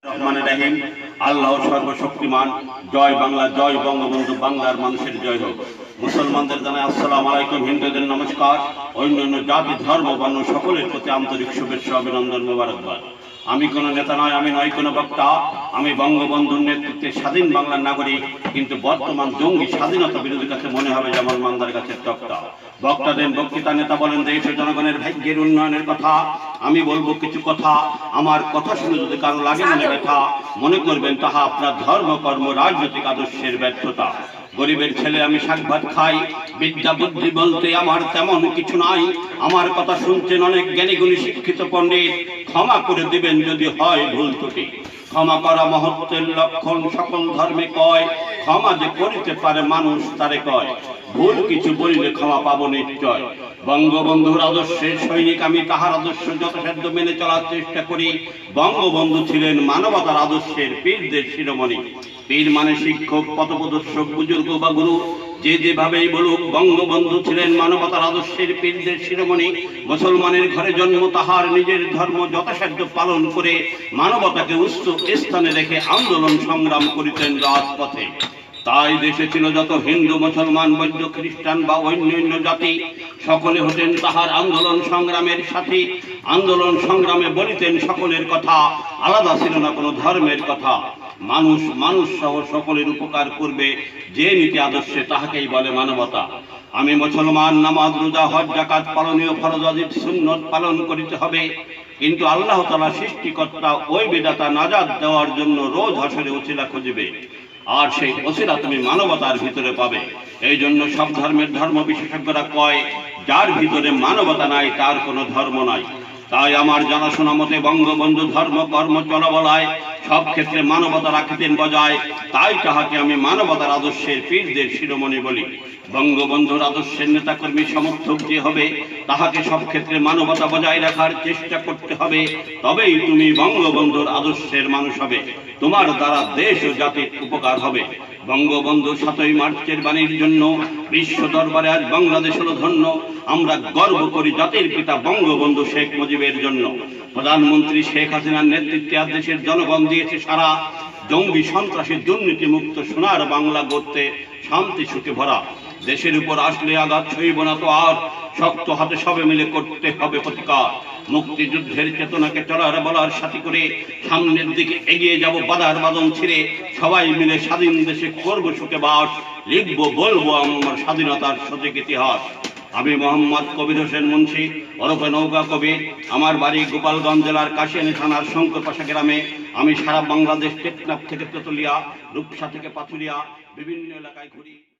রহমানির রহিম। আল্লাহ সর্বশক্তিমান। জয় বাংলা, জয় বঙ্গবন্ধু, বাংলার মানুষের জয় হোক। মুসলমানদের জানাই আসসালামু আলাইকুম, হিন্দুদের নমস্কার, অন্যান্য জাতি ধর্ম বর্ণ সকলের প্রতি আন্তরিক শুভেচ্ছা, অভিনন্দন, মোবারকবাদ। আমি কোনো নেতা নয়, আমি নয় কোনো বক্তা। আমি বঙ্গবন্ধুর নেতৃত্বে স্বাধীন বাংলার নাগরিক, কিন্তু বর্তমান জঙ্গি স্বাধীনতা বিরোধীর কাছে মনে হবে যেমন মান্দার গাছের তক্তা। বক্তা দেন বক্তৃতা, নেতা বলেন দেশ ও জনগণের ভাগ্যের উন্নয়নের কথা। আমি বলবো কিছু কথা, আমার কথা শুনে যদি কারো লাগে মনে ব্যথা, মনে করবেন তাহা আপনার ধর্ম কর্ম রাজনৈতিক আদর্শের ব্যর্থতা। গরিবের ছেলে আমি শাক ভাত খাই, বিদ্যা বুদ্ধি বলতে আমার তেমন কিছু নাই। আমার কথা শুনছেন অনেক জ্ঞানী গুণী শিক্ষিত পণ্ডিত, ক্ষমা করে দিবেন যদি হয় ভুল ত্রুটি। ক্ষমা করা মহত্বের লক্ষণ সকল ধর্মে কয়, ক্ষমা যে করিতে পারে মানুষ তারে কয়। ভুল কিছু বলিলে ক্ষমা পাবো নিশ্চয়। বঙ্গবন্ধুর আদর্শের সৈনিক আমি, তাহার আদর্শ যথাসাধ্য মেনে চলার চেষ্টা করি। বঙ্গবন্ধু ছিলেন মানবতার আদর্শের পীরদের শিরোমণি। পীর মানে শিক্ষক, পথপ্রদর্শক, বুজুর্গ বা গুরু, যে যেভাবেই বলুক, বঙ্গবন্ধু ছিলেন মানবতার আদর্শের পীরদের শিরোমণি। মুসলমানের ঘরে জন্ম, তাহার নিজের ধর্ম যথাসাধ্য পালন করে মানবতাকে উচ্চ স্থানে রেখে আন্দোলন সংগ্রাম করিতেন রাজপথে। তাই দেশে ছিল যত হিন্দু, মুসলমান, বৌদ্ধ, খ্রিস্টান বা অন্যান্য জাতি, সকলে হতেন তাহার আন্দোলন সংগ্রামের সাথী। আন্দোলন সংগ্রামে বলিতেন সকলের কথা, আলাদা ছিল না কোনো ধর্মের কথা। মানুষ মানুষ সহ সকলের উপকার করবে যে নীতি আদর্শে, তাহাকেই বলে মানবতা। আমি মুসলমান, নামাজ রোজা হজ যাকাত পালনীয় ফরজ ওয়াজিব সুন্নত পালন করিতে হবে, কিন্তু আল্লাহ তাআলা সৃষ্টিকর্তা ওই বিধাতা নাজাত দেওয়ার জন্য রোজ হাসরে ওসিলা খুঁজবে, আর সেই ওসিলা তুমি মানবতার ভিতরে পাবে। এই জন্য সব ধর্মের ধর্ম বিশেষজ্ঞরা কয়, যার ভিতরে মানবতা নাই তার কোনো ধর্ম নাই। তাই আমার জানাশোনা মতে বঙ্গবন্ধু ধর্ম কর্ম চলাবলায় সব ক্ষেত্রে মানবতা রাখিতেন বজায়। তাই তাহাকে আমি মানবতার আদর্শের পীরদের শিরোমণি বলি। বঙ্গবন্ধুর আদর্শের নেতাকর্মী সমর্থক যে হবে, তাহাকে সব ক্ষেত্রে মানবতা বজায় রাখার চেষ্টা করতে হবে। তবেই তুমি বঙ্গবন্ধুর আদর্শের মানুষ হবে, তোমার দ্বারা দেশ ও জাতির উপকার হবে। বঙ্গবন্ধু 7ই মার্চের বাণীর জন্য বিশ্ব দরবারে আজ বাংলাদেশ হলো ধন্য। আমরা গর্ব করি জাতির পিতা বঙ্গবন্ধু শেখ মুজিবের জন্য। প্রধানমন্ত্রী শেখ হাসিনার নেতৃত্বে আজ দেশের জনগণ দিয়েছে সারা। জঙ্গি সন্ত্রাসী দুর্নীতি মুক্ত সোনার বাংলা গড়তে শান্তি সুখে ভরা। দেশের উপর আসলে আঘাত সইব না তো আর, শক্ত হাতে সবে মিলে করতে হবে প্রতিকার। মুক্তিযুদ্ধের চেতনাকে চলার বলার সাথী করে সামনের দিকে এগিয়ে যাব বাধার বাঁধন ছিঁড়ে। সবাই মিলে স্বাধীন দেশে করব সুখে বাস, লিখবো বলবো আমার স্বাধীনতার সঠিক ইতিহাস। আমি মোহাম্মদ কবির হোসেন মুন্সি ওরফে নৌকা কবির। আমার বাড়ি গোপালগঞ্জ জেলার কাশিয়ানী থানার শঙ্করপাশা গ্রামে। আমি সারা বাংলাদেশ টেকনাফ থেকে তেতুলিয়া, রূপসা থেকে পাথুরিয়া বিভিন্ন এলাকায় ঘুরি।